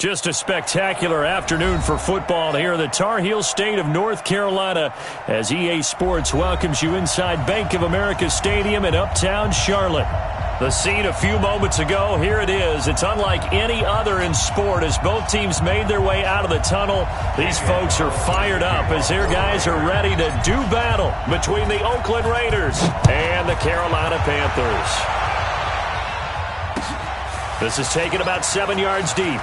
Just a spectacular afternoon for football here in the Tar Heel state of North Carolina as EA Sports welcomes you inside Bank of America Stadium in Uptown Charlotte. The scene a few moments ago, here it is. It's unlike any other in sport as both teams made their way out of the tunnel. These folks are fired up as their guys are ready to do battle between the Oakland Raiders and the Carolina Panthers. This is taken about 7 yards deep.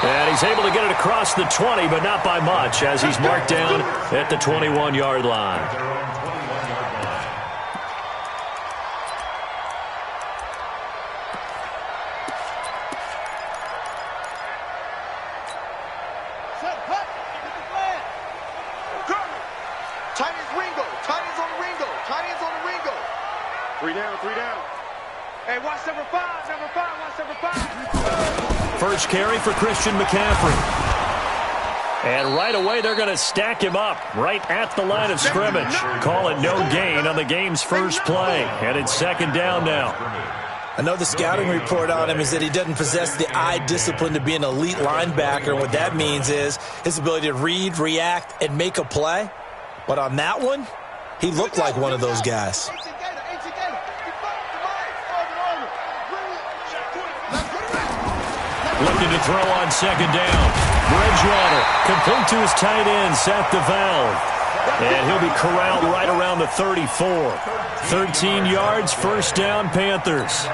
And he's able to get it across the 20, but not by much, as he's marked down at the 21-yard line. First carry for Christian McCaffrey. And right away, they're going to stack him up right at the line of scrimmage. Call it no gain on the game's first play. And it's second down now. I know the scouting report on him is that he doesn't possess the eye discipline to be an elite linebacker. And what that means is his ability to read, react, and make a play. But on that one, he looked like one of those guys. Looking to throw on second down. Bridgewater complete to his tight end, Seth DeValve. And he'll be corralled right around the 34. 13 yards, first down, Panthers.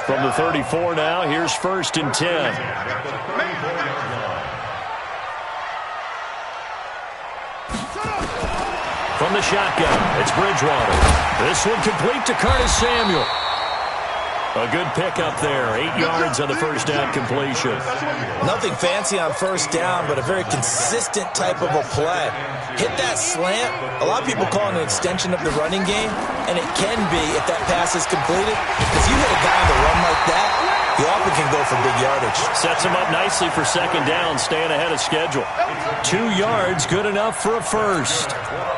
From the 34 now, here's first and 10. From the shotgun, it's Bridgewater. This one complete to Curtis Samuel. A good pickup there. 8 yards on the first down completion. Nothing fancy on first down, but a very consistent type of a play. Hit that slant. A lot of people call it an extension of the running game, and it can be if that pass is completed. If you hit a guy on the run like that, you often can go for big yardage. Sets him up nicely for second down, staying ahead of schedule. 2 yards, good enough for a first.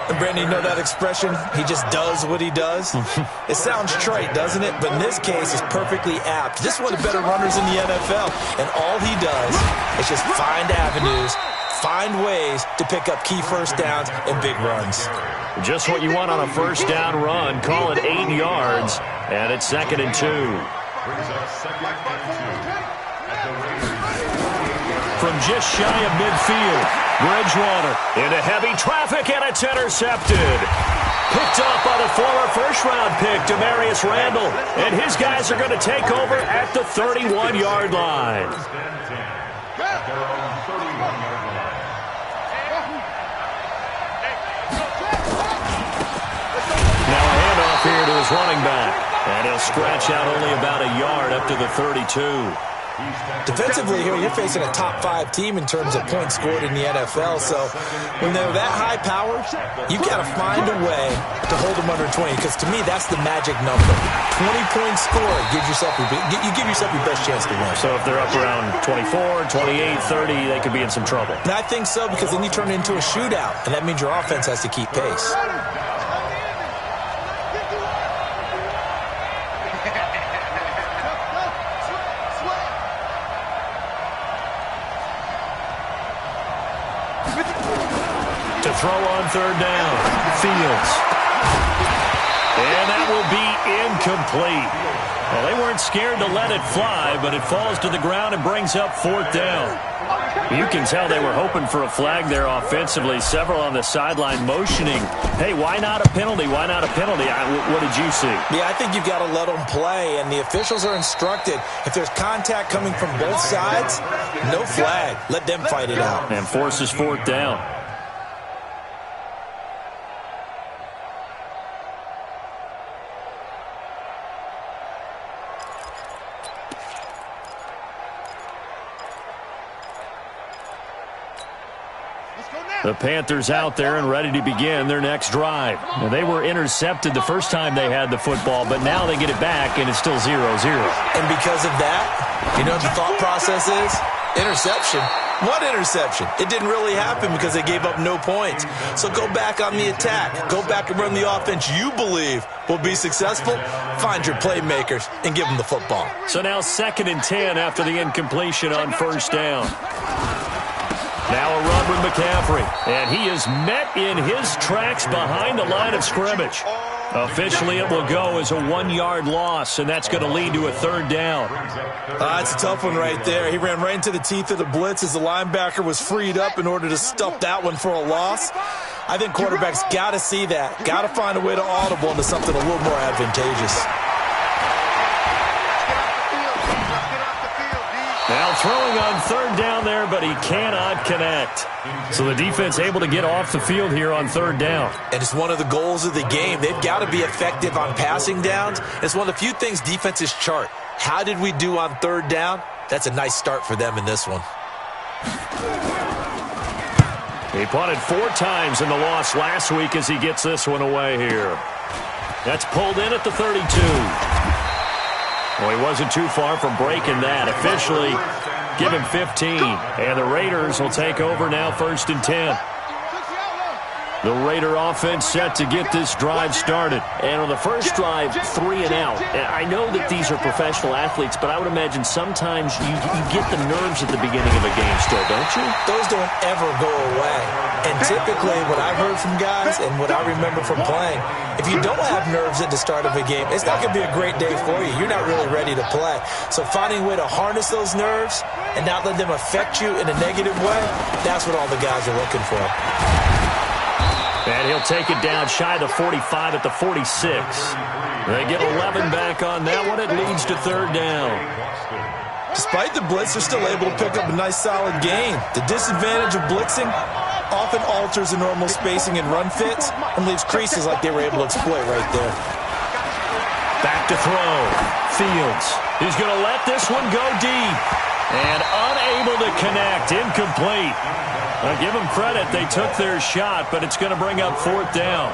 And Brandon, you know that expression? He just does what he does? It sounds trite, doesn't it? But in this case, it's perfectly apt. This is one of the better runners in the NFL. And all he does is just find avenues, find ways to pick up key first downs and big runs. Just what you want on a first down run. Call it 8 yards. And it's second and 2. From just shy of midfield, Bridgewater into heavy traffic, and it's intercepted. Picked up by the former first-round pick, Demarius Randall. And his guys are going to take over at the 31-yard line. Now a handoff here to his running back. And he'll scratch out only about a yard up to the 32. Defensively here, you're facing a top-5 team in terms of points scored in the NFL. So when they're that high power, you've got to find a way to hold them under 20. Because to me, that's the magic number. 20 points scored gives yourself you give yourself your best chance to win. So if they're up around 24, 28, 30, they could be in some trouble. And I think so, because then you turn it into a shootout, and that means your offense has to keep pace. Throw on third down. Fields. And that will be incomplete. Well, they weren't scared to let it fly, but it falls to the ground and brings up fourth down. You can tell they were hoping for a flag there offensively. Several on the sideline motioning, hey, why not a penalty? Why not a penalty? What did you see? Yeah, I think you've got to let them play, and the officials are instructed. If there's contact coming from both sides, no flag. Let them fight it out. And forces fourth down. The Panthers out there and ready to begin their next drive. Now, they were intercepted the first time they had the football, but now they get it back, and it's still 0-0. And because of that, you know what the thought process is? Interception? What interception? It didn't really happen because they gave up no points. So go back on the attack. Go back and run the offense you believe will be successful. Find your playmakers and give them the football. So now 2nd and 10 after the incompletion on 1st down. Now a run with McCaffrey, and he is met in his tracks behind the line of scrimmage. Officially, it will go as a 1-yard loss, and that's going to lead to a 3rd down. It's a tough one right there. He ran right into the teeth of the blitz as the linebacker was freed up in order to stuff that one for a loss. I think quarterbacks got to see that, got to find a way to audible into something a little more advantageous. Now throwing on 3rd down there, but he cannot connect. So the defense able to get off the field here on 3rd down. And it's one of the goals of the game. They've got to be effective on passing downs. It's one of the few things defenses chart. How did we do on 3rd down? That's a nice start for them in this one. He punted 4 times in the loss last week as he gets this one away here. That's pulled in at the 32. Well, he wasn't too far from breaking that. Officially, give him 15. And the Raiders will take over now 1st and 10. The Raider offense set to get this drive started. And on the first drive, 3 and out. I know that these are professional athletes, but I would imagine sometimes you get the nerves at the beginning of a game still, don't you? Those don't ever go away. And typically what I've heard from guys and what I remember from playing, if you don't have nerves at the start of a game, it's not going to be a great day for you. You're not really ready to play. So finding a way to harness those nerves and not let them affect you in a negative way, that's what all the guys are looking for. And he'll take it down shy of the 45 at the 46. They get 11 back on that one. It leads to 3rd down. Despite the blitz, they're still able to pick up a nice solid gain. The disadvantage of blitzing often alters the normal spacing and run fits and leaves creases like they were able to exploit right there. Back to throw. Fields. He's going to let this one go deep. And unable to connect. Incomplete. I'll give them credit. They took their shot, but it's going to bring up 4th down.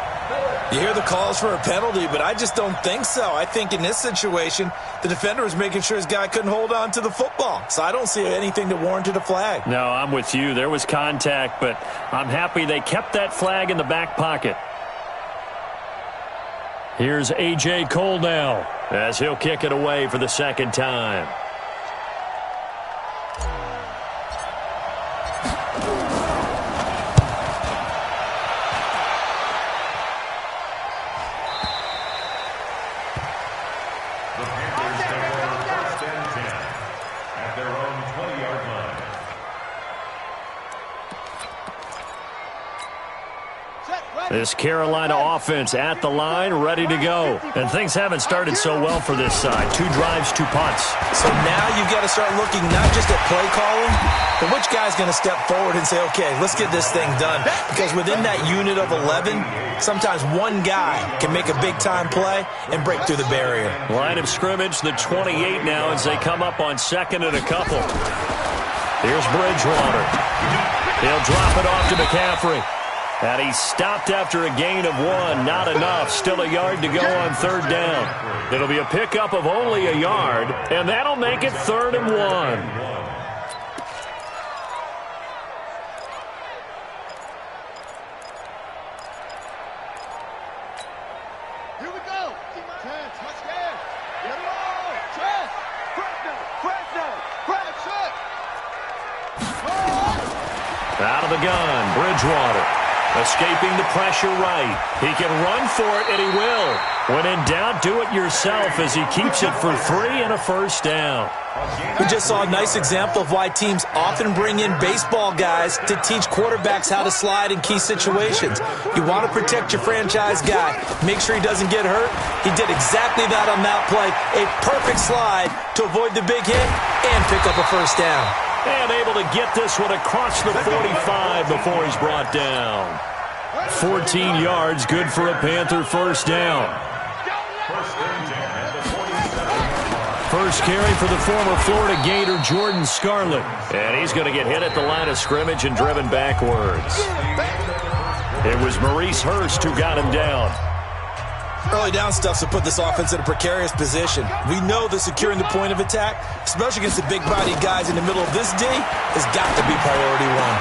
You hear the calls for a penalty, but I just don't think so. I think in this situation, the defender was making sure his guy couldn't hold on to the football. So I don't see anything that warranted a flag. No, I'm with you. There was contact, but I'm happy they kept that flag in the back pocket. Here's A.J. Cole now as he'll kick it away for the 2nd time. This Carolina offense at the line, ready to go. And things haven't started so well for this side. 2 drives, 2 punts. So now you've got to start looking not just at play calling, but which guy's going to step forward and say, okay, let's get this thing done. Because within that unit of 11, sometimes one guy can make a big-time play and break through the barrier. Line of scrimmage, the 28 now as they come up on 2nd and a couple. Here's Bridgewater. He'll drop it off to McCaffrey. And he stopped after a gain of 1. Not enough. Still a yard to go on 3rd down. It'll be a pickup of only a yard, and that'll make it 3rd and 1. Here we go. 10, touchdown. Get it on. Chest. Out of the gun, Bridgewater. Escaping the pressure right. He can run for it, and he will. When in doubt, do it yourself as he keeps it for 3 and a 1st down. We just saw a nice example of why teams often bring in baseball guys to teach quarterbacks how to slide in key situations. You want to protect your franchise guy. Make sure he doesn't get hurt. He did exactly that on that play. A perfect slide to avoid the big hit and pick up a 1st down. And able to get this one across the 45 before he's brought down. 14 yards, good for a Panther 1st down. First carry for the former Florida Gator, Jordan Scarlett. And he's going to get hit at the line of scrimmage and driven backwards. It was Maurice Hurst who got him down. Early down stuff to put this offense in a precarious position. We know that securing the point of attack, especially against the big-bodied guys in the middle of this D, has got to be priority one.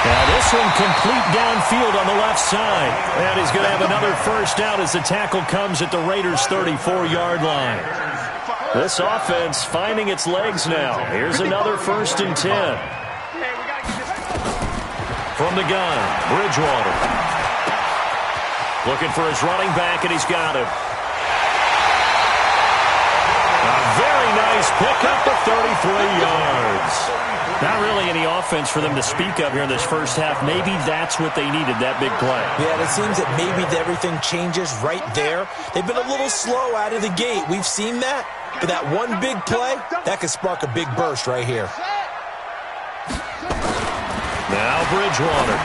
Now this one complete downfield on the left side. And he's going to have another first down as the tackle comes at the Raiders' 34-yard line. This offense finding its legs now. Here's another 1st and 10. From the gun, Bridgewater. Looking for his running back, and he's got him. A very nice pickup of 33 yards. Not really any offense for them to speak of here in this first half. Maybe that's what they needed, that big play. Yeah, it seems that maybe everything changes right there. They've been a little slow out of the gate. We've seen that. But that one big play, that could spark a big burst right here. Now Bridgewater.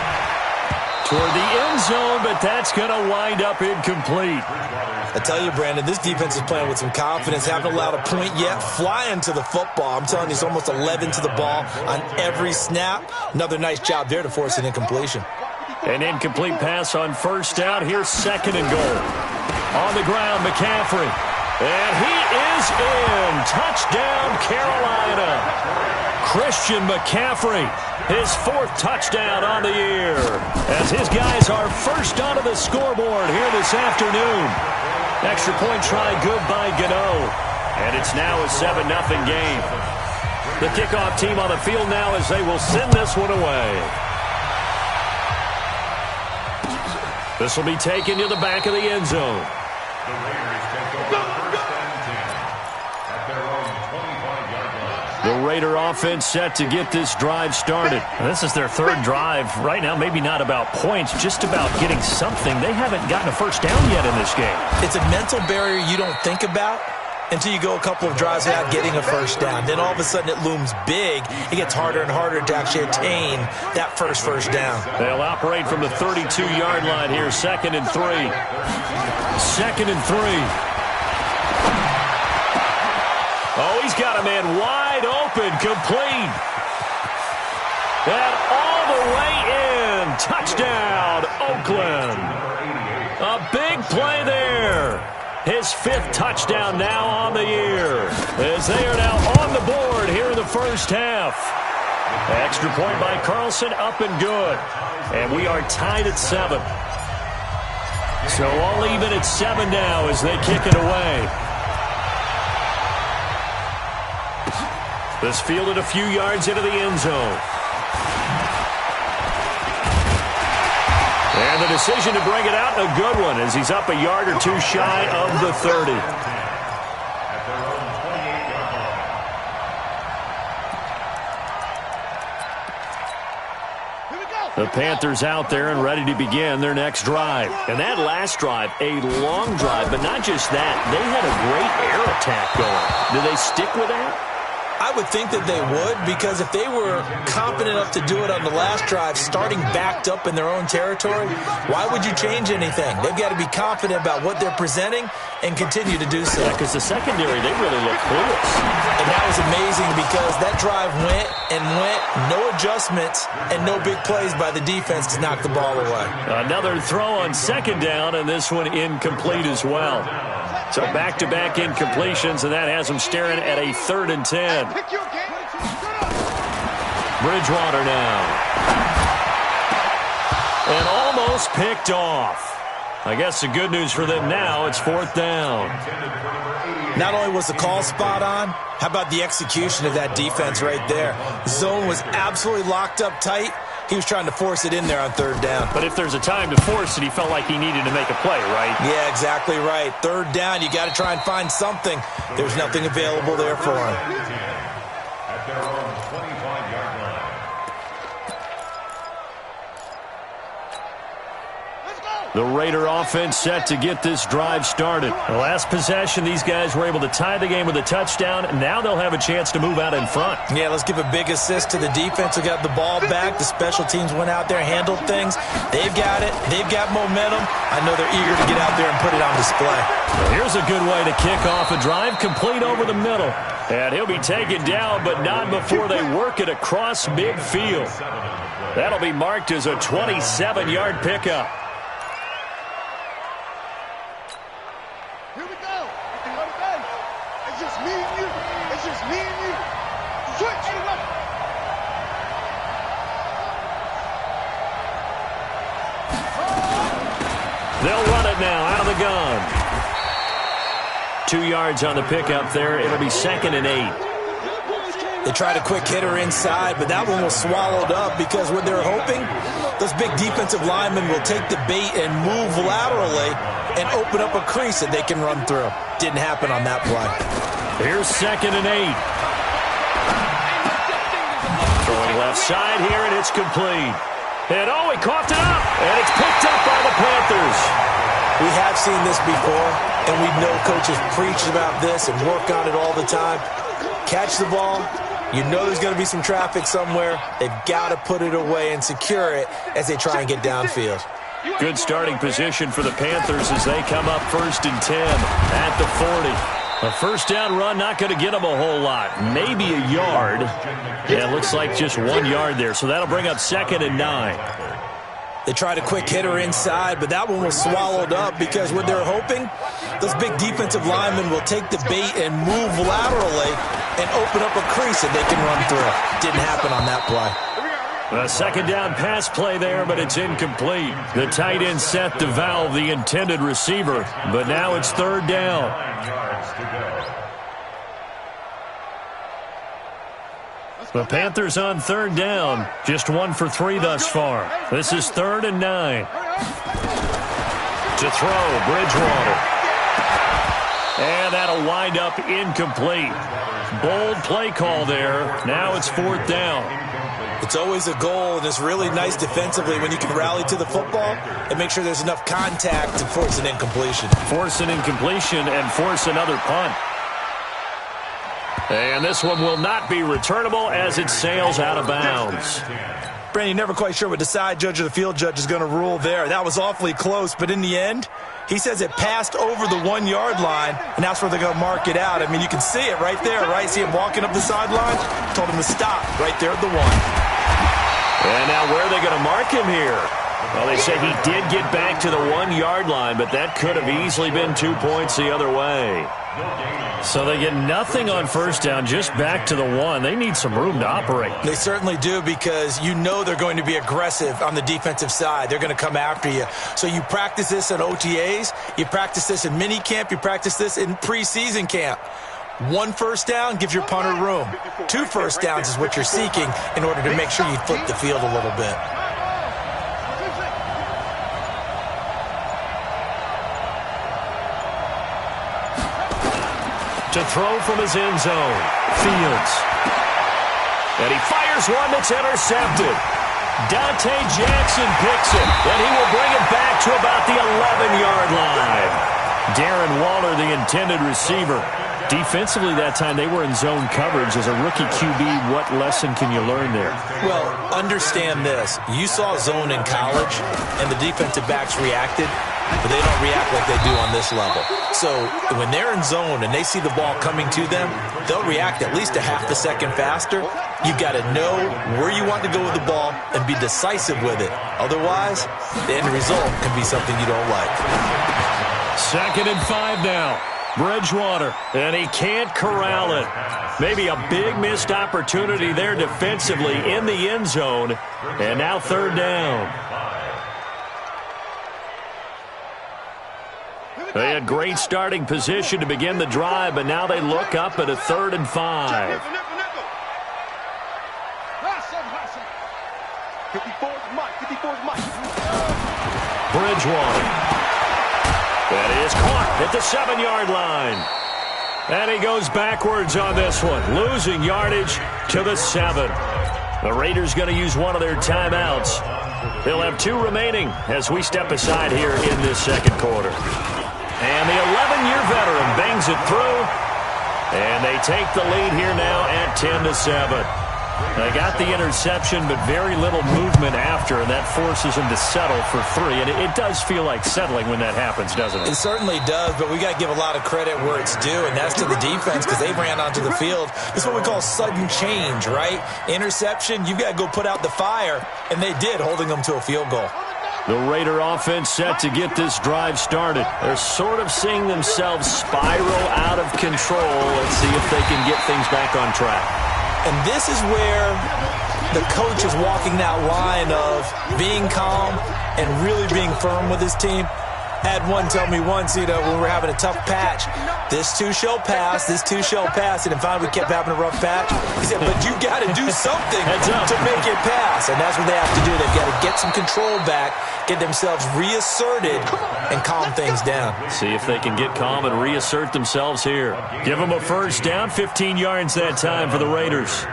Toward the end zone, but that's going to wind up incomplete. I tell you, Brandon, this defense is playing with some confidence. Haven't allowed a point yet. Flying to the football. I'm telling you, it's almost 11 to the ball on every snap. Another nice job there to force an incompletion. An incomplete pass on first down. Here's 2nd and goal. On the ground, McCaffrey. And he is in. Touchdown, Carolina. Christian McCaffrey, his 4th touchdown on the year, as his guys are first onto the scoreboard here this afternoon. Extra point try good by Gano, and it's now a 7-0 game. The kickoff team on the field now as they will send this one away. This will be taken to the back of the end zone. The Raider offense set to get this drive started. This is their 3rd drive. Right now, maybe not about points, just about getting something. They haven't gotten a first down yet in this game. It's a mental barrier you don't think about until you go a couple of drives without getting a first down. Then all of a sudden it looms big. It gets harder and harder to actually attain that first down. They'll operate from the 32-yard line here, 2nd and 3. 2nd and 3. Oh, he's got a man wide open, complete. And all the way in. Touchdown, Oakland. A big play there. His 5th touchdown now on the year, as they are now on the board here in the first half. Extra point by Carlson, up and good. And we are tied at 7. So all even at 7 now as they kick it away. This fielded a few yards into the end zone. And the decision to bring it out, a good one, as he's up a yard or 2 shy of the 30. The Panthers out there and ready to begin their next drive. And that last drive, a long drive, but not just that. They had a great air attack going. Do they stick with that? I would think that they would, because if they were confident enough to do it on the last drive, starting backed up in their own territory, why would you change anything? They've got to be confident about what they're presenting and continue to do so. Yeah, because the secondary, they really look clueless. And that was amazing because that drive went and went, no adjustments, and no big plays by the defense to knock the ball away. Another throw on 2nd down, and this one incomplete as well. So back-to-back incompletions, and that has them staring at a 3rd and 10. Bridgewater now. And almost picked off. I guess the good news for them now, it's 4th down. Not only was the call spot on, how about the execution of that defense right there? The zone was absolutely locked up tight. He was trying to force it in there on 3rd down. But if there's a time to force it, he felt like he needed to make a play, right? Yeah, exactly right. 3rd down, you got to try and find something. There's nothing available there for him. At their own 25-yard line. The Raider offense set to get this drive started. The last possession, these guys were able to tie the game with a touchdown. Now they'll have a chance to move out in front. Yeah, let's give a big assist to the defense who got the ball back. The special teams went out there, handled things. They've got it. They've got momentum. I know they're eager to get out there and put it on display. Well, here's a good way to kick off a drive, complete over the middle. And he'll be taken down, but not before they work it across midfield. That'll be marked as a 27-yard pickup. just me and you. It's just me and you. Switch to the left. They'll run it now out of the gun. 2 yards on the pickup there. It'll be 2nd and 8. They tried a quick hitter inside, but that one was swallowed up because what they're hoping, those big defensive linemen will take the bait and move laterally and open up a crease that they can run through. Didn't happen on that play. Here's 2nd and 8. Throwing left side here, and it's complete. And oh, he coughed it up, and it's picked up by the Panthers. We have seen this before, and we know coaches preach about this and work on it all the time. Catch the ball. You know there's going to be some traffic somewhere. They've got to put it away and secure it as they try and get downfield. Good starting position for the Panthers as they come up 1st and 10 at the 40. A first down run, not going to get them a whole lot. Maybe a yard. Yeah, it looks like just 1 yard there. So that'll bring up 2nd and 9. They tried a quick hitter inside, but that one was swallowed up because what they're hoping, those big defensive linemen will take the bait and move laterally and open up a crease that they can run through. Didn't happen on that play. A 2nd down pass play there, but it's incomplete. The tight end set to valve the intended receiver, but now it's 3rd down. The Panthers on 3rd down. Just 1 for 3 thus far. This is 3rd and 9. To throw, Bridgewater. And that'll wind up incomplete. Bold play call there. Now it's 4th down. It's always a goal, and it's really nice defensively when you can rally to the football and make sure there's enough contact to force an incompletion. Force an incompletion and force another punt. And this one will not be returnable as it sails out of bounds. Brandon, you're never quite sure what the side judge or the field judge is going to rule there. That was awfully close, but in the end, he says it passed over the 1 yard line, and that's where they're going to mark it out. I mean, you can see it right there, right? See him walking up the sideline? Told him to stop right there at the 1. And now where are they going to mark him here? Well, they say he did get back to the 1 yard line, but that could have easily been 2 points the other way. So they get nothing on first down, just back to the 1. They need some room to operate. They certainly do, because you know they're going to be aggressive on the defensive side. They're going to come after you. So you practice this in OTAs, you practice this in mini camp, you practice this in preseason camp. 1 first down gives your punter room. 2 first downs is what you're seeking in order to make sure you flip the field a little bit. To throw from his end zone, Fields. And he fires one that's intercepted. Dante Jackson picks it, and he will bring it back to about the 11-yard line. Darren Waller, the intended receiver. Defensively that time, they were in zone coverage. As a rookie QB, what lesson can you learn there? Well, understand this. You saw zone in college, and the defensive backs reacted, but they don't react like they do on this level. So when they're in zone and they see the ball coming to them, they'll react at least a half a second faster. You've got to know where you want to go with the ball and be decisive with it. Otherwise, the end result can be something you don't like. 2nd and 5 now. Bridgewater, and he can't corral it. Maybe a big missed opportunity there defensively in the end zone. And now 3rd down. They had great starting position to begin the drive, but now they look up at a 3rd and 5. 54's Mike. Bridgewater. That is caught at the 7-yard line. And he goes backwards on this one, losing yardage to the 7. The Raiders going to use one of their timeouts. They'll have 2 remaining as we step aside here in this 2nd quarter. And the 11-year veteran bangs it through. And they take the lead here now at 10-7. They got the interception, but very little movement after, and that forces them to settle for 3. And it does feel like settling when that happens, doesn't it? It certainly does, but we got to give a lot of credit where it's due, and that's to the defense, because they ran onto the field. It's what we call sudden change, right? Interception, you've got to go put out the fire, and they did, holding them to a field goal. The Raider offense set to get this drive started. They're sort of seeing themselves spiral out of control. Let's see if they can get things back on track. And this is where the coach is walking that line of being calm and really being firm with his team. Had one tell me once, when we were having a tough patch, this too shall pass, this too shall pass, and finally we kept having a rough patch. He said, but you got to do something to make it pass, and that's what they have to do. They've got to get some control back, get themselves reasserted, and calm things down. See if they can get calm and reassert themselves here. Give them a first down, 15 yards that time for the Raiders.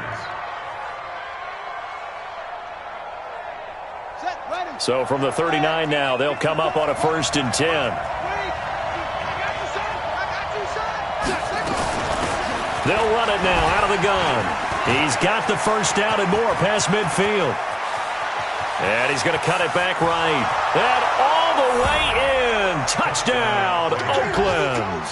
So from the 39 now, they'll come up on a 1st and 10. They'll run it now out of the gun. He's got the first down and more past midfield. And he's going to cut it back right. And all the way in. Touchdown, Oakland.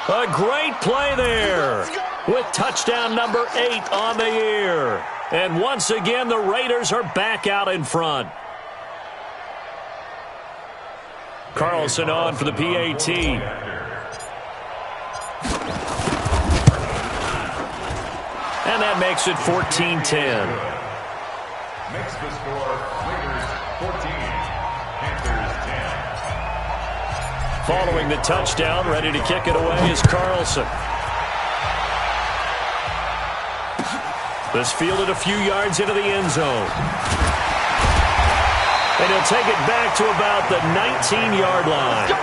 A great play there with touchdown number 8 on the year. And once again, the Raiders are back out in front. Carlson on for the PAT. And that makes it 14-10. Makes the score Raiders 14, Panthers 10. Following the touchdown, ready to kick it away is Carlson. This fielded a few yards into the end zone. And he'll take it back to about the 19-yard line.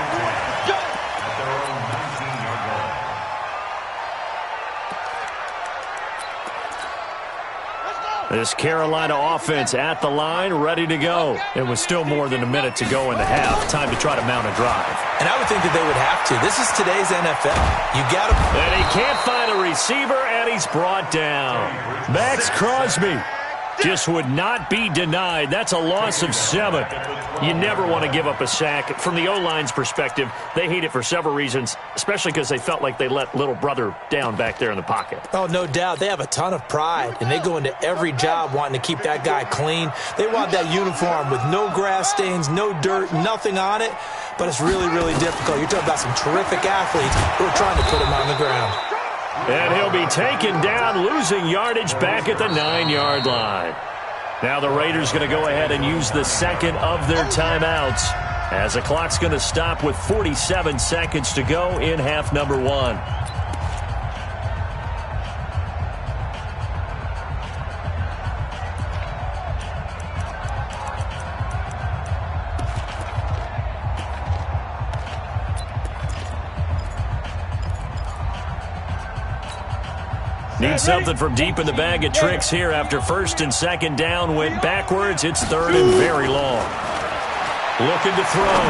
This Carolina offense at the line, ready to go. It was still more than a minute to go in the half. Time to try to mount a drive. And I would think that they would have to. This is today's NFL. You got to. And he can't find a receiver, and he's brought down. Max Crosby just would not be denied. That's a loss of 7. You never want to give up a sack. From the O-line's perspective, they hate it for several reasons, especially because they felt like they let little brother down back there in the pocket. Oh, no doubt. They have a ton of pride, and they go into every job wanting to keep that guy clean. They want that uniform with no grass stains, no dirt, nothing on it, but it's really, really difficult. You're talking about some terrific athletes who are trying to put him on the ground. And he'll be taken down, losing yardage back at the 9-yard line. Now the Raiders going to go ahead and use the second of their timeouts as the clock's going to stop with 47 seconds to go in half number 1. Need something from deep in the bag of tricks here after 1st and 2nd down. Went backwards. It's 3rd and very long. Looking to throw.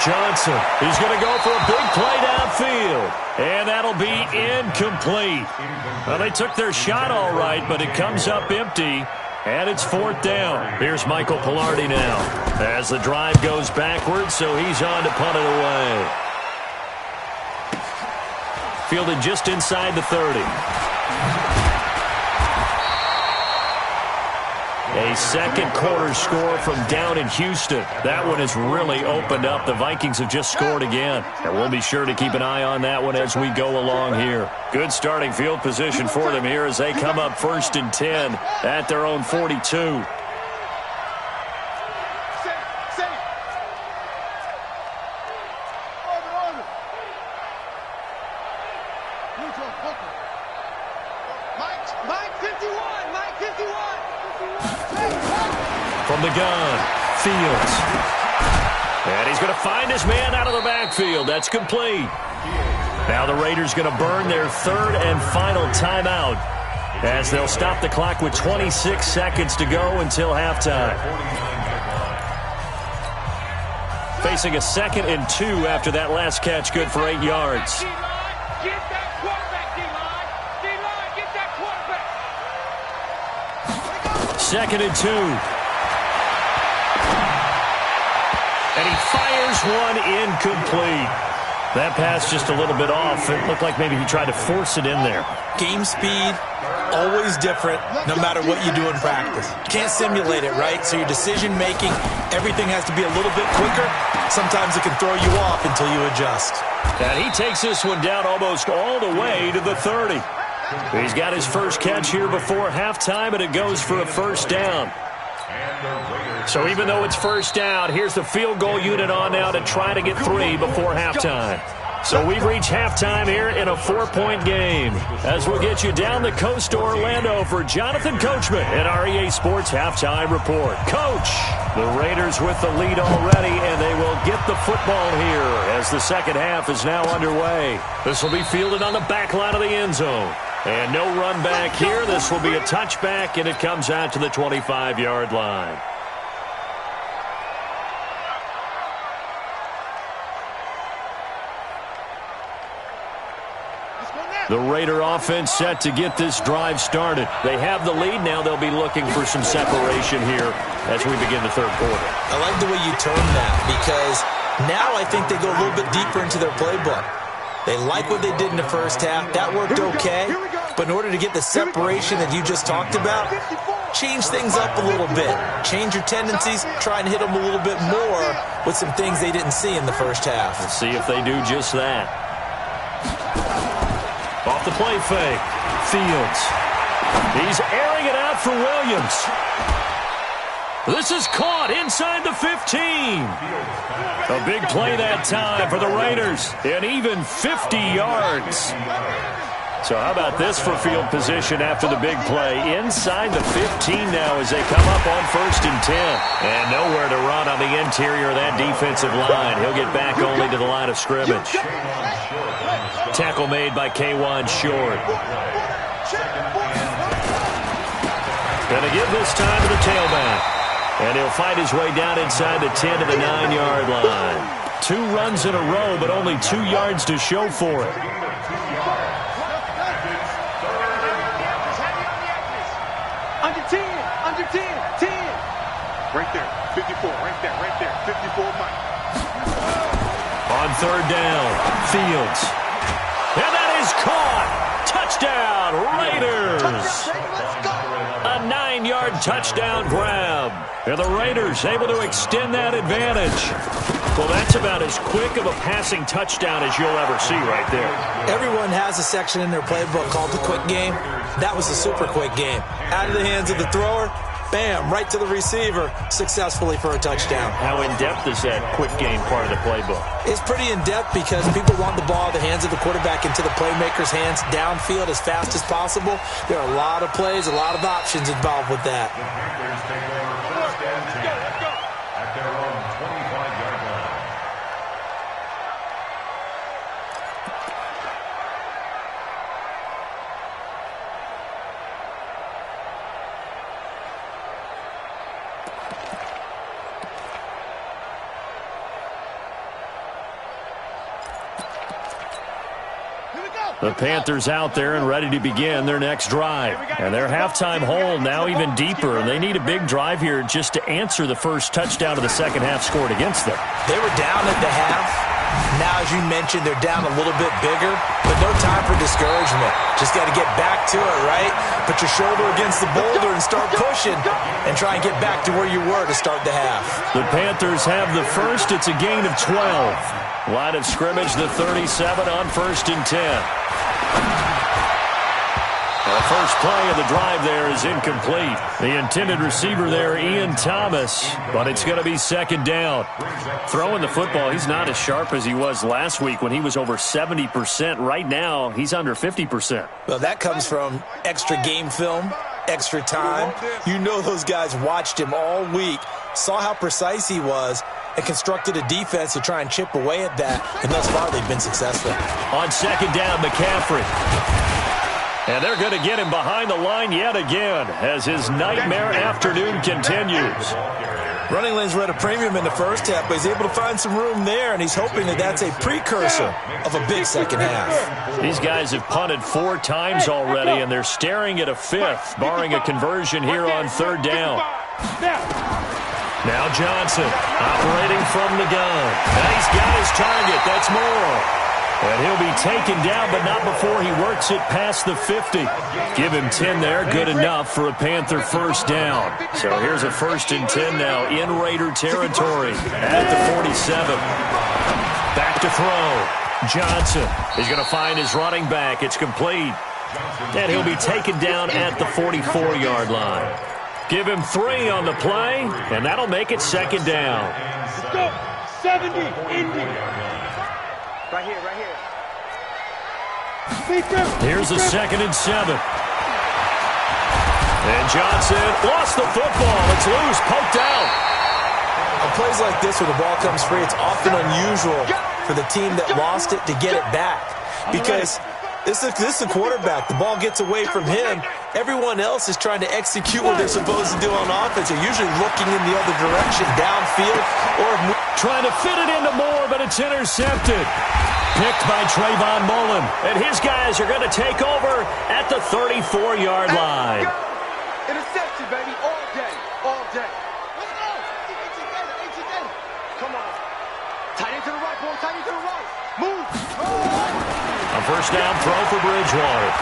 Johnson. He's going to go for a big play downfield. And that'll be incomplete. Well, they took their shot all right, but it comes up empty. And it's 4th down. Here's Michael Pilardi now as the drive goes backwards, so he's on to punt it away. Fielded just inside the 30. A second quarter score from down in Houston. That one has really opened up. The Vikings have just scored again. And we'll be sure to keep an eye on that one as we go along here. Good starting field position for them here as they come up 1st and 10 at their own 42. From the gun, Fields. And he's going to find his man out of the backfield. That's complete. Now the Raiders going to burn their 3rd and final timeout as they'll stop the clock with 26 seconds to go until halftime. Facing a 2nd and 2 after that last catch, good for 8 yards. Get that quarterback, D-line. Get that quarterback. 2nd and 2. And he fires one incomplete. That pass just a little bit off. It looked like maybe he tried to force it in there. Game speed, always different, no matter what you do in practice. Can't simulate it, right? So your decision-making, everything has to be a little bit quicker. Sometimes it can throw you off until you adjust. And he takes this one down almost all the way to the 30. He's got his first catch here before halftime, and it goes for a first down. So even though it's first down, here's the field goal unit on now to try to get 3 before halftime. So we've reached halftime here in a 4-point game. As we'll get you down the coast to Orlando for Jonathan Coachman in our EA Sports Halftime Report. Coach, the Raiders with the lead already, and they will get the football here as the second half is now underway. This will be fielded on the back line of the end zone. And no run back here. This will be a touchback, and it comes out to the 25-yard line. The Raider offense set to get this drive started. They have the lead. Now they'll be looking for some separation here as we begin the third quarter. I like the way you term that because now I think they go a little bit deeper into their playbook. They like what they did in the first half. That worked okay. But in order to get the separation that you just talked about, change things up a little bit. Change your tendencies. Try and hit them a little bit more with some things they didn't see in the first half. Let's see if they do just that. Off the play fake. Fields. He's airing it out for Williams. This is caught inside the 15. A big play that time for the Raiders. An even 50 yards. So how about this for field position after the big play? Inside the 15 now as they come up on 1st and 10. And nowhere to run on the interior of that defensive line. He'll get back only to the line of scrimmage. Tackle made by K'Wan Short. Going to give this time to the tailback. And he'll fight his way down inside the 10 to the 9-yard line. 2 runs in a row, but only 2 yards to show for it. Under 10, under 10, 10. Right there, 54, right there, 54 Mike. On 3rd down, Fields. And that is caught. Touchdown, Raiders. A 9-yard touchdown grab. And the Raiders able to extend that advantage. Well, that's about as quick of a passing touchdown as you'll ever see right there. Everyone has a section in their playbook called the quick game. That was a super quick game. Out of the hands of the thrower, bam, right to the receiver, successfully for a touchdown. How in-depth is that quick game part of the playbook? It's pretty in-depth because people want the ball, the hands of the quarterback into the playmaker's hands, downfield as fast as possible. There are a lot of plays, a lot of options involved with that. At their own 25-yard line. The Panthers out there and ready to begin their next drive. And their halftime hole now even deeper, and they need a big drive here just to answer the first touchdown of the second half scored against them. They were down at the half. Now, as you mentioned, they're down a little bit bigger, but no time for discouragement. Just got to get back to it, right? Put your shoulder against the boulder and start pushing and try and get back to where you were to start the half. The Panthers have the first. It's a gain of 12. Line of scrimmage, the 37 on 1st and 10. The first play of the drive there is incomplete. The intended receiver there, Ian Thomas, but it's going to be 2nd down. Throwing the football, he's not as sharp as he was last week when he was over 70%. Right now, he's under 50%. Well, that comes from extra game film, extra time. You know those guys watched him all week, saw how precise he was, and constructed a defense to try and chip away at that, and thus far they've been successful. On 2nd down, McCaffrey. And they're going to get him behind the line yet again as his nightmare afternoon continues. Running lanes were at a premium in the first half, but he's able to find some room there, and he's hoping that that's a precursor of a big second half. These guys have punted 4 times already, and they're staring at a 5th, barring a conversion here on 3rd down. Now Johnson operating from the gun. Now he's got his target. That's Moore. And he'll be taken down, but not before he works it past the 50. Give him 10 there, good enough for a Panther first down. So here's a 1st and 10 now in Raider territory at the 47. Back to throw. Johnson is going to find his running back. It's complete. And he'll be taken down at the 44-yard line. Give him 3 on the play, and that'll make it 2nd down. Let's go. 70, Indy. Right here, right here. Here's a 2nd and 7. And Johnson lost the football. It's loose, poked out. On plays like this where the ball comes free, it's often unusual for the team that lost it to get it back. Because this is a quarterback. The ball gets away from him. Everyone else is trying to execute what they're supposed to do on offense. They're usually looking in the other direction, downfield, or trying to fit it into Moore, but it's intercepted. Picked by Trayvon Mullen. And his guys are going to take over at the 34-yard line. Interception, baby, all day, all day. Come on. Tight end to the right, boy, tight end to the right. Move. A first down throw for Bridgewater.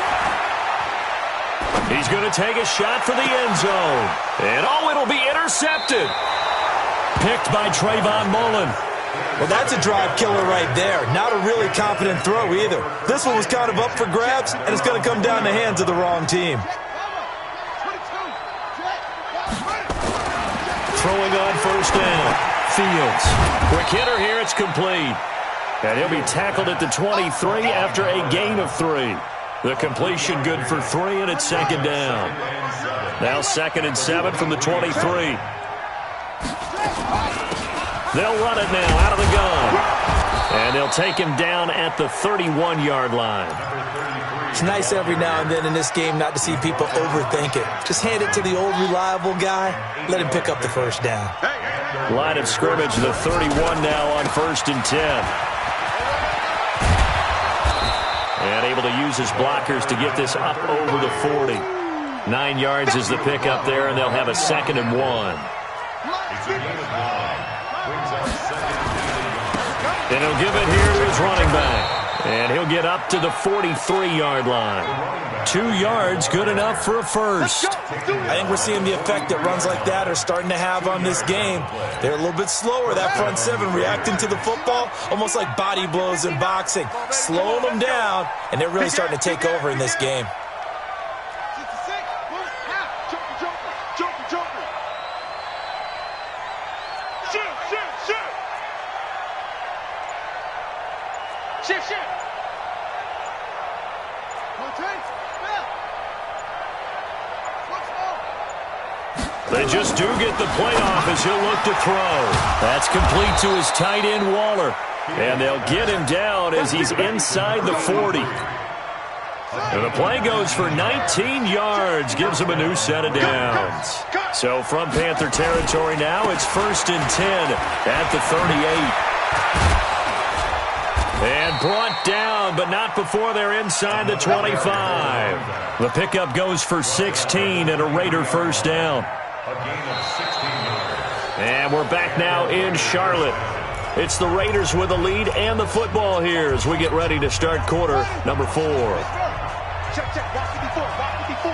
He's going to take a shot for the end zone. And, it'll be intercepted. Picked by Trayvon Mullen. Well, that's a drive killer right there. Not a really confident throw either. This one was kind of up for grabs, and it's going to come down the hands of the wrong team. Throwing on first down. Fields. Quick hitter here. It's complete. And he'll be tackled at the 23 after a gain of 3. The completion good for 3, and it's 2nd down. Now 2nd and 7 from the 23. They'll run it now out of the gun. And they'll take him down at the 31-yard line. It's nice every now and then in this game not to see people overthink it. Just hand it to the old reliable guy. Let him pick up the first down. Line of scrimmage, the 31 now on 1st and 10. And able to use his blockers to get this up over the 40. 9 yards is the pickup there, and they'll have a 2nd and 1. And he'll give it here to his running back. And he'll get up to the 43-yard line. 2 yards, good enough for a first. I think we're seeing the effect that runs like that are starting to have on this game. They're a little bit slower, that front 7, reacting to the football, almost like body blows in boxing. Slowing them down, and they're really starting to take over in this game. They just do get the playoff as he'll look to throw. That's complete to his tight end, Waller. And they'll get him down as he's inside the 40. And the play goes for 19 yards, gives him a new set of downs. So from Panther territory now, it's 1st and 10 at the 38. And brought down, but not before they're inside the 25. The pickup goes for 16 and a Raider first down. And we're back now in Charlotte. It's the Raiders with the lead and the football here as we get ready to start quarter number 4. Check, check. Watch 54. Watch 54.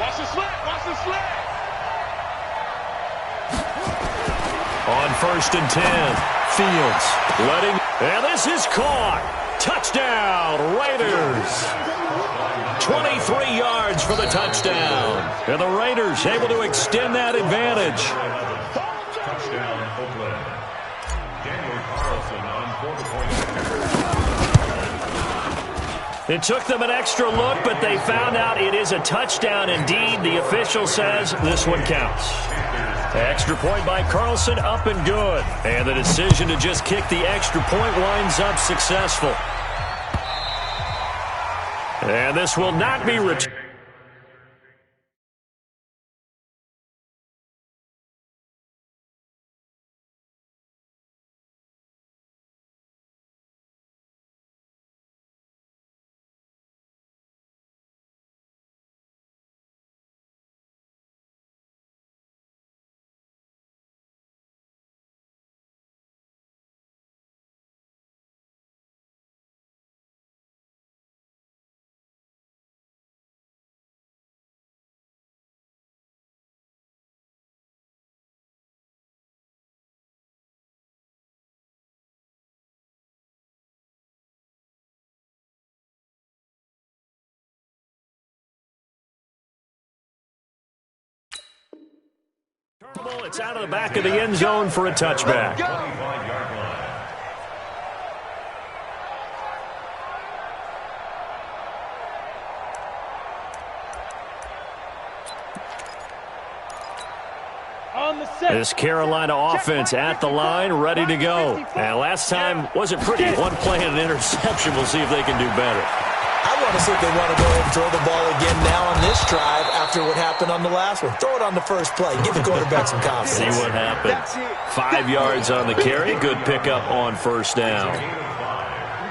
Watch the slant. Watch the slant. On 1st and 10, Fields letting, and this is caught. Touchdown, Raiders. 23 yards for the touchdown. And the Raiders able to extend that advantage. Touchdown, Oakland. Daniel Carlson on 4 points. It took them an extra look, but they found out it is a touchdown indeed. The official says this one counts. Extra point by Carlson, up and good. And the decision to just kick the extra point winds up successful. And this will not be returned. It's out of the back of the end zone for a touchback. 25-yard line. This Carolina offense at the line, ready to go. And last time wasn't pretty. One play and an interception. We'll see if they can do better. I want to see if they want to go and throw the ball again now on this drive after what happened on the last one. Throw it on the first play. Give the quarterback some confidence. See what happens. 5 yards on the carry. Good pickup on first down.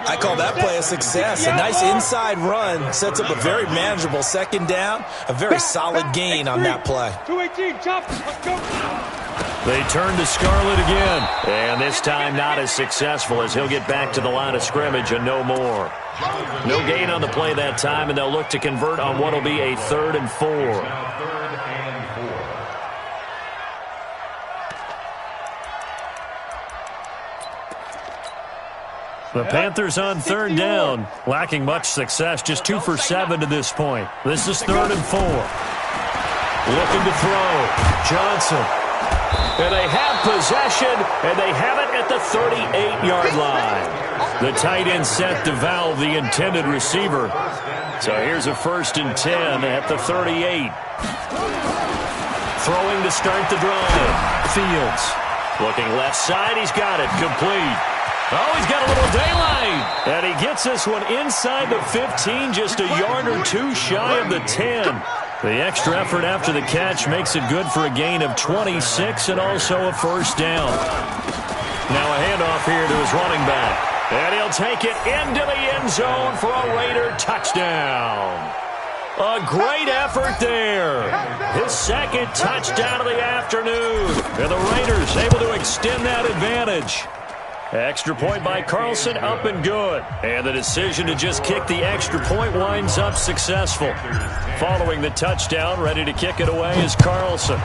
I call that play a success. A nice inside run sets up a very manageable second down. A very solid gain on that play. 218, chop. Let's go. They turn to Scarlett again. And this time not as successful as he'll get back to the line of scrimmage and no more. No gain on the play that time, and they'll look to convert on what will be a 3rd and 4. The Panthers on 3rd down, lacking much success, just 2 for 7 to this point. This is 3rd and 4. Looking to throw. Johnson. And they have possession, and they have it at the 38-yard line. The tight end set to valve the intended receiver. So here's a 1st and 10 at the 38. Throwing to start the drive. Fields. Looking left side, he's got it. Complete. Oh, he's got a little daylight. And he gets this one inside the 15, just a yard or 2 shy of the 10. The extra effort after the catch makes it good for a gain of 26 and also a 1st down. Now a handoff here to his running back. And he'll take it into the end zone for a Raider touchdown. A great effort there. His 2nd touchdown of the afternoon. And the Raiders able to extend that advantage. Extra point by Carlson, up and good. And the decision to just kick the extra point winds up successful. Following the touchdown, ready to kick it away is Carlson.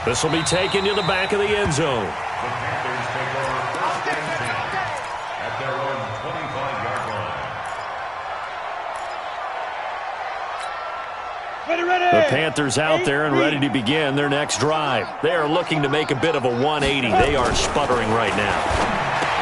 This will be taken to the back of the end zone. The Panthers take over 1st and 10 at their own 25-yard line. The Panthers out there and ready to begin their next drive. They are looking to make a bit of a 180. They are sputtering right now.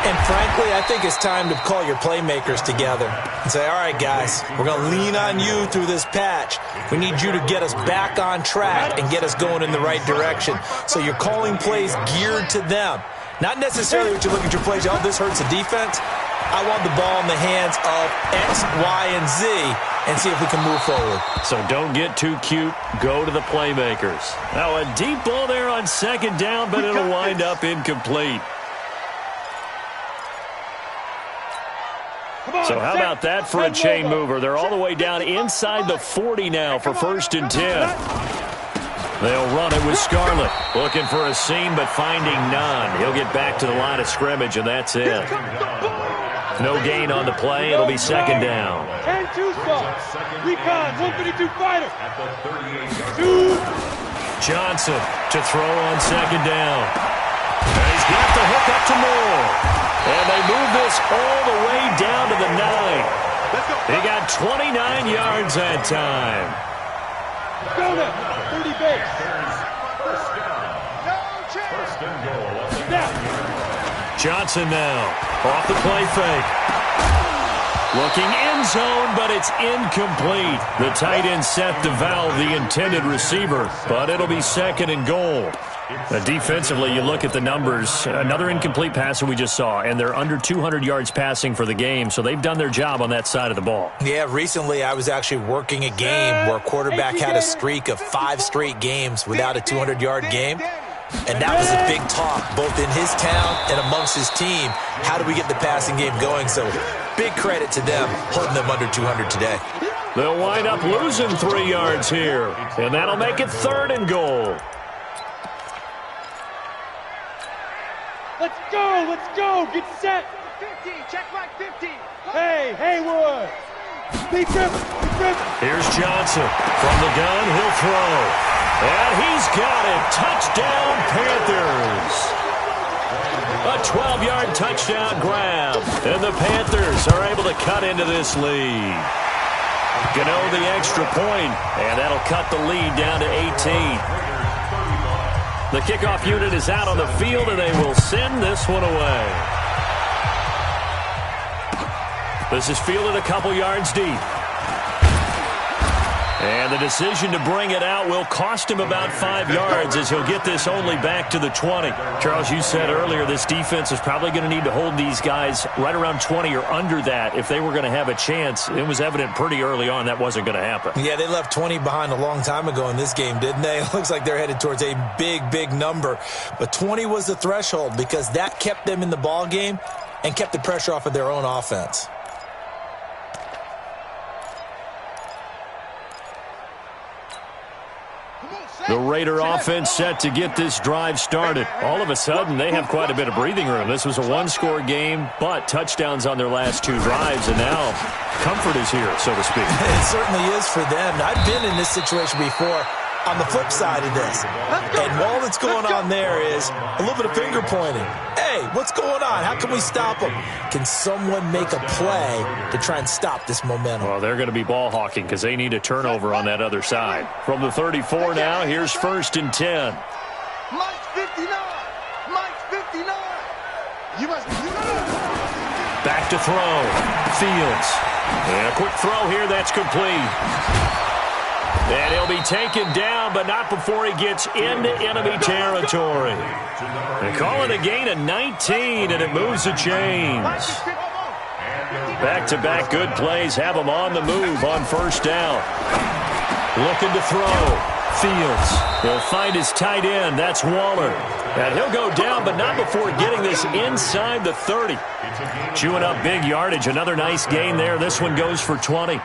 And frankly, I think it's time to call your playmakers together and say, all right, guys, we're going to lean on you through this patch. We need you to get us back on track and get us going in the right direction. So you're calling plays geared to them. Not necessarily what you look at your plays, oh, this hurts the defense. I want the ball in the hands of X, Y, and Z and see if we can move forward. So don't get too cute. Go to the playmakers. Now a deep ball there on 2nd down, but it'll wind up incomplete. So how about that for a chain mover? They're all the way down inside the 40 now for 1st and 10. They'll run it with Scarlett. Looking for a seam, but finding none. He'll get back to the line of scrimmage, and that's it. No gain on the play. It'll be 2nd down. 10-2 spots. Recon, 152 fighter. Johnson to throw on 2nd down. And he's got the hook up to Moore. And they move this all the way down to the 9. He got 29 yards that time. Go now, 30 base. First and goal. Johnson now off the play fake. Looking end zone, but it's incomplete. The tight end set to valve the intended receiver, but it'll be 2nd and goal. Defensively, you look at the numbers. Another incomplete pass that we just saw, and they're under 200 yards passing for the game, so they've done their job on that side of the ball. Yeah, recently I was actually working a game where a quarterback had a streak of 5 straight games without a 200-yard game. And that was a big talk, both in his town and amongst his team. How do we get the passing game going? So big credit to them, holding them under 200 today. They'll wind up losing 3 yards here, and that'll make it 3rd and goal. Let's go, get set. 50, check back 50. Hey, Haywood. Be grip. Here's Johnson. From the gun, he'll throw. And he's got it. Touchdown, Panthers. A 12-yard touchdown grab. And the Panthers are able to cut into this lead. Gano the extra point, and that'll cut the lead down to 18. The kickoff unit is out on the field, and they will send this one away. This is fielded a couple yards deep. And the decision to bring it out will cost him about 5 yards as he'll get this only back to the 20. Charles, you said earlier this defense is probably going to need to hold these guys right around 20 or under that if they were going to have a chance. It was evident pretty early on that wasn't going to happen. Yeah, they left 20 behind a long time ago in this game, didn't they? It looks like they're headed towards a big, big number. But 20 was the threshold because that kept them in the ball game and kept the pressure off of their own offense. The Raider offense set to get this drive started. All of a sudden, they have quite a bit of breathing room. This was a one-score game, but touchdowns on their last 2 drives, and now comfort is here, so to speak. It certainly is for them. I've been in this situation before on the flip side of this. And all that's going on there is a little bit of finger pointing. Hey, what's going on? How can we stop them? Can someone make a play to try and stop this momentum? Well, they're going to be ball hawking because they need a turnover on that other side. From the 34 now, here's 1st and 10. Mike's 59. Mike's 59. You must be. Back to throw. Fields. And a quick throw here that's complete. And he'll be taken down, but not before he gets into enemy territory. They call it a gain of 19, and it moves the chains. Back-to-back good plays have him on the move on 1st down. Looking to throw. Fields. He'll find his tight end. That's Waller. And he'll go down, but not before getting this inside the 30. Chewing up big yardage. Another nice gain there. This one goes for 20.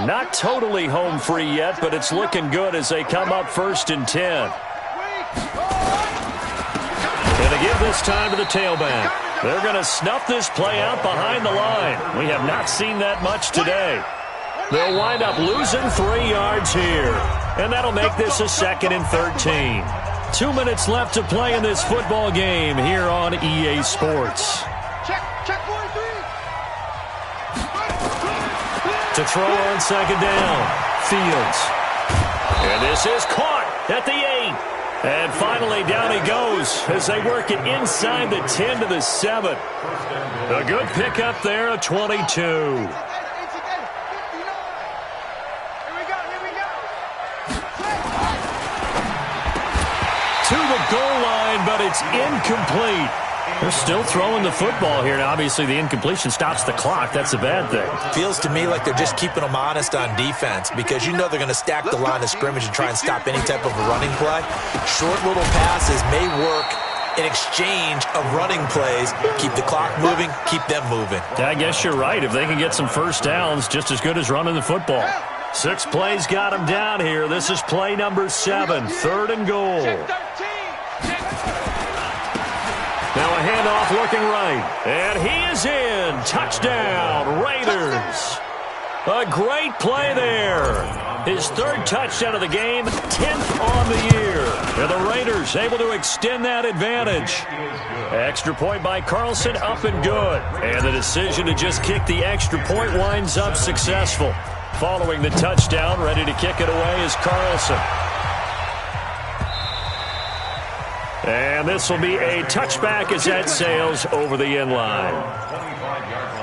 Not totally home free yet, but it's looking good as they come up 1st and 10. Going to give this time to the tailback. They're going to snuff this play out behind the line. We have not seen that much today. They'll wind up losing 3 yards here. And that'll make this a 2nd and 13. 2 minutes left to play in this football game here on EA Sports. Check 43. To throw on 2nd down. Fields. And this is caught at the 8. And finally down he goes as they work it inside the 10 to the 7. A good pickup there, a 22. To the goal line, but it's incomplete. They're still throwing the football here. Now, obviously, the incompletion stops the clock. That's a bad thing. Feels to me like they're just keeping them honest on defense because you know they're going to stack the line of scrimmage and try and stop any type of a running play. Short little passes may work in exchange of running plays. Keep the clock moving, keep them moving. I guess you're right. If they can get some 1st downs, just as good as running the football. 6 plays got them down here. This is play number 7, 3rd and goal. Now a handoff looking right. And he is in. Touchdown, Raiders. A great play there. His 3rd touchdown of the game, 10th on the year. And the Raiders able to extend that advantage. Extra point by Carlson, up and good. And the decision to just kick the extra point winds up successful. Following the touchdown, ready to kick it away is Carlson. And this will be a touchback as that sails over the end line. 25-yard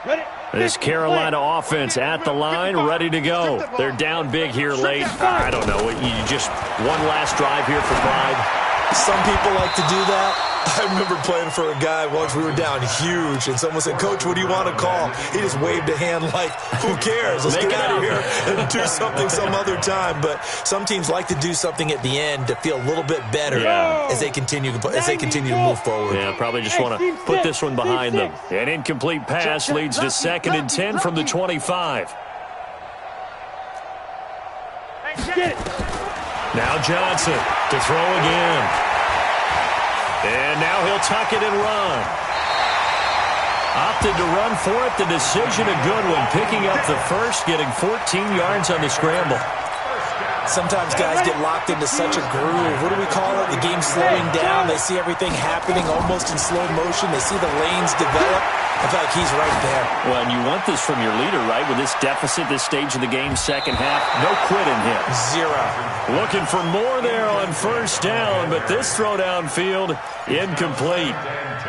line. This Carolina offense at the line, ready to go. They're down big here late. I don't know. You just one last drive here for pride. Some people like to do that. I remember playing for a guy once. We were down huge, and someone said, "Coach, what do you want to call?" He just waved a hand like, "Who cares? Let's get out of here and do something some other time." But some teams like to do something at the end to feel a little bit better as they continue to move forward. Yeah, probably just want to put this one behind them. An incomplete pass leads to 2nd and 10 from the 25. Now Johnson to throw again. And now he'll tuck it and run. Opted to run for it. The decision a good one. Picking up the 1st, getting 14 yards on the scramble. Sometimes guys get locked into such a groove. What do we call it? The game's slowing down. They see everything happening almost in slow motion. They see the lanes develop. I feel like he's right there. Well, and you want this from your leader, right? With this deficit, this stage of the game, second half, no quitting him. Zero. Looking for more there on first down, but this throw downfield, incomplete.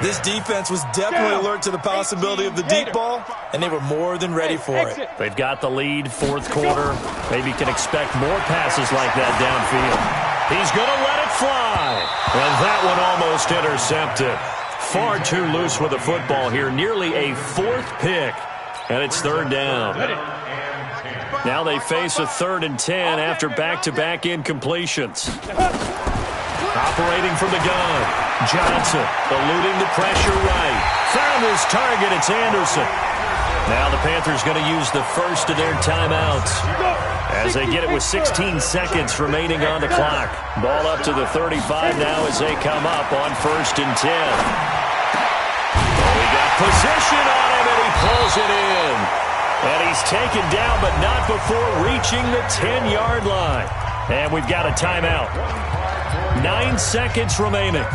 This defense was definitely alert to the possibility of the deep ball, and they were more than ready for it. They've got the lead, fourth quarter. Maybe can expect more passes like that downfield. He's going to let it fly. And that one almost intercepted. Far too loose with the football here. Nearly a fourth pick. And it's third down. Now they face a 3rd and 10 after back-to-back incompletions. Operating from the gun. Johnson eluding the pressure right. Found his target. It's Anderson. Now the Panthers going to use the first of their timeouts as they get it with 16 seconds remaining on the clock. Ball up to the 35 now as they come up on 1st and 10. We got position on him, and he pulls it in. And he's taken down, but not before reaching the 10-yard line. And we've got a timeout. 9 seconds remaining.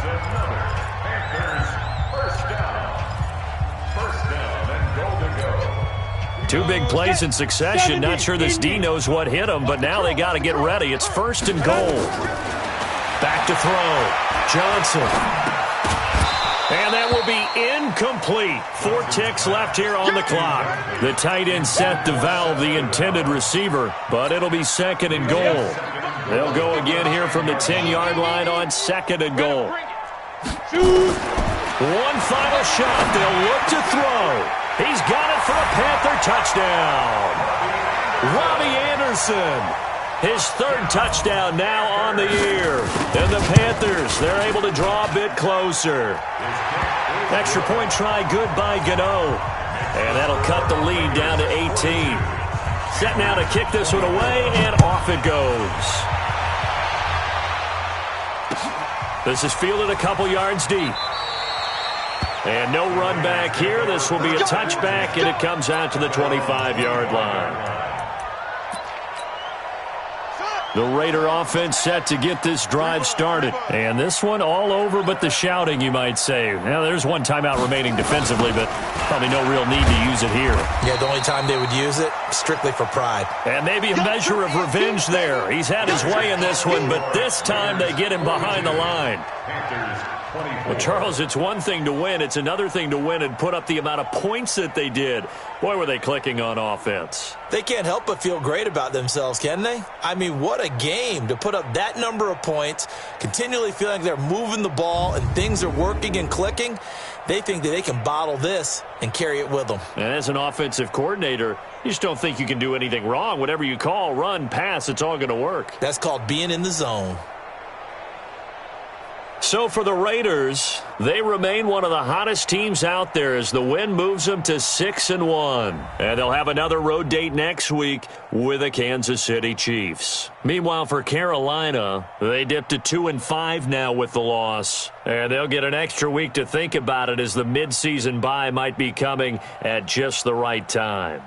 Two big plays in succession. Not sure this D knows what hit him, but now they got to get ready. It's 1st and goal. Back to throw. Johnson. And that will be incomplete. 4 ticks left here on the clock. The tight end set to valve the intended receiver, but it'll be 2nd and goal. They'll go again here from the 10-yard line on 2nd and goal. One final shot. They'll look to throw. He's got it for a Panther touchdown. Robbie Anderson, his 3rd touchdown now on the year. And the Panthers, they're able to draw a bit closer. Extra point try good by Gano. And that'll cut the lead down to 18. Set now to kick this one away, and off it goes. This is fielded a couple yards deep. And no run back here. This will be a touchback, and it comes out to the 25-yard line. The Raider offense set to get this drive started. And this one all over but the shouting, you might say. Now, there's one timeout remaining defensively, but probably no real need to use it here. Yeah, the only time they would use it, strictly for pride. And maybe a measure of revenge there. He's had his way in this one, but this time they get him behind the line. Well, Charles, it's one thing to win. It's another thing to win and put up the amount of points that they did. Boy, were they clicking on offense. They can't help but feel great about themselves, can they? I mean, what a game to put up that number of points, continually feeling like they're moving the ball and things are working and clicking. They think that they can bottle this and carry it with them. And as an offensive coordinator, you just don't think you can do anything wrong. Whatever you call, run, pass, it's all going to work. That's called being in the zone. So for the Raiders, they remain one of the hottest teams out there as the win moves them to 6-1. And they'll have another road date next week with the Kansas City Chiefs. Meanwhile, for Carolina, they dipped to 2-5 now with the loss. And they'll get an extra week to think about it as the midseason bye might be coming at just the right time.